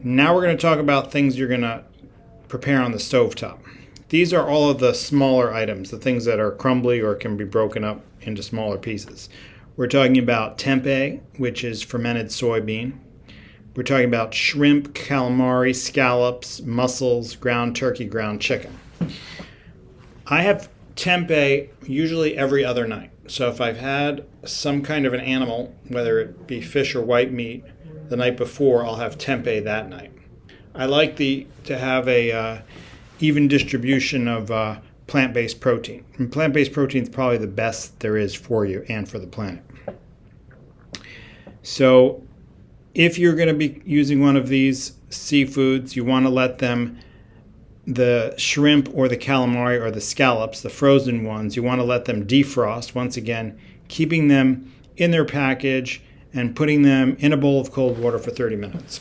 Now we're going to talk about things you're going to prepare on the stovetop. These are all of the smaller items, the things that are crumbly or can be broken up into smaller pieces. We're talking about tempeh, which is fermented soybean. We're talking about shrimp, calamari, scallops, mussels, ground turkey, ground chicken. I have tempeh usually every other night. So if I've had some kind of an animal, whether it be fish or white meat, the night before, I'll have tempeh that night. I like to have a even distribution of plant-based protein. And plant-based protein is probably the best there is for you and for the planet. So if you're going to be using one of these seafoods, you want to let the shrimp or the calamari or the scallops, the frozen ones, you want to let them defrost. Once again, keeping them in their package and putting them in a bowl of cold water for 30 minutes.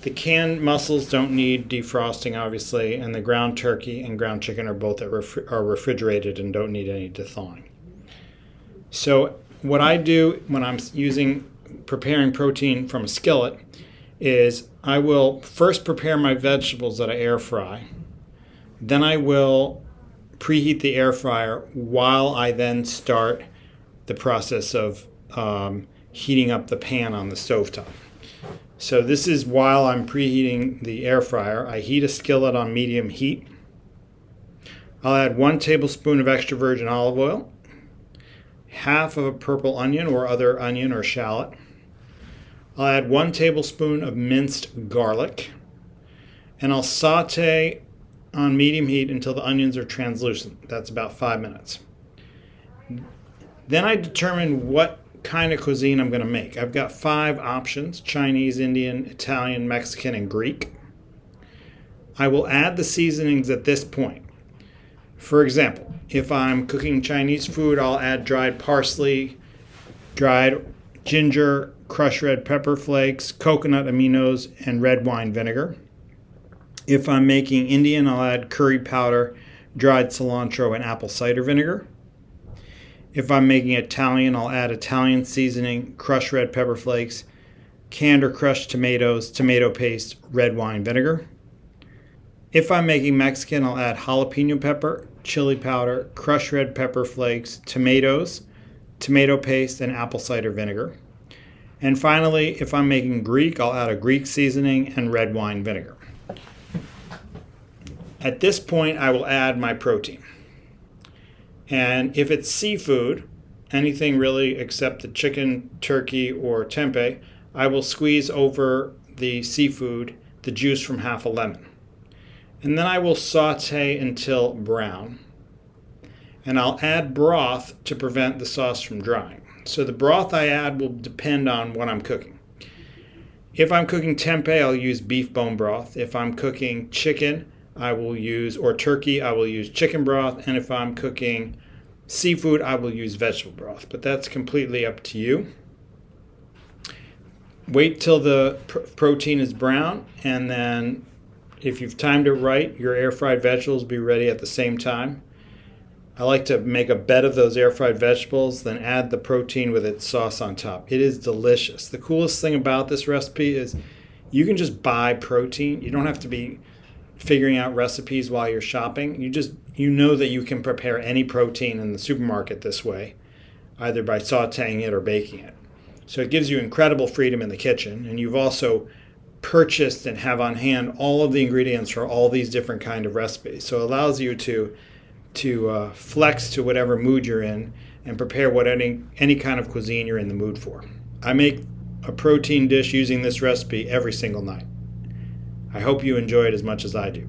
The canned mussels don't need defrosting, obviously, and the ground turkey and ground chicken are both are refrigerated and don't need any thawing. So what I do when I'm preparing protein from a skillet is I will first prepare my vegetables that I air fry. Then I will preheat the air fryer while I then start the process of heating up the pan on the stovetop. So this is while I'm preheating the air fryer. I heat a skillet on medium heat. I'll add 1 tablespoon of extra virgin olive oil, half of a purple onion or other onion or shallot. I'll add 1 tablespoon of minced garlic, and I'll saute on medium heat until the onions are translucent. That's about 5 minutes. Then I determine what kind of cuisine I'm going to make. I've got 5 options: Chinese, Indian, Italian, Mexican, and Greek. I will add the seasonings at this point. For example, if I'm cooking Chinese food, I'll add dried parsley, dried ginger, crushed red pepper flakes, coconut aminos, and red wine vinegar. If I'm making Indian, I'll add curry powder, dried cilantro, and apple cider vinegar. If I'm making Italian, I'll add Italian seasoning, crushed red pepper flakes, canned or crushed tomatoes, tomato paste, red wine vinegar. If I'm making Mexican, I'll add jalapeno pepper, chili powder, crushed red pepper flakes, tomatoes, tomato paste, and apple cider vinegar. And finally, if I'm making Greek, I'll add a Greek seasoning and red wine vinegar. At this point, I will add my protein. And if it's seafood, anything really except the chicken, turkey, or tempeh, I will squeeze over the seafood the juice from half a lemon. And then I will saute until brown. And I'll add broth to prevent the sauce from drying. So the broth I add will depend on what I'm cooking. If I'm cooking tempeh, I'll use beef bone broth. If I'm cooking chicken, or turkey, I will use chicken broth. And if I'm cooking seafood, I will use vegetable broth. But that's completely up to you. Wait till the protein is brown, and then if you've timed it right, your air fried vegetables will be ready at the same time. I like to make a bed of those air fried vegetables, then add the protein with its sauce on top. It is delicious. The coolest thing about this recipe is you can just buy protein. You don't have to be figuring out recipes while you're shopping. You know that you can prepare any protein in the supermarket this way, either by sauteing it or baking it. So it gives you incredible freedom in the kitchen, and you've also purchased and have on hand all of the ingredients for all these different kind of recipes. So it allows you to flex to whatever mood you're in and prepare any kind of cuisine you're in the mood for. I make a protein dish using this recipe every single night. I hope you enjoy it as much as I do.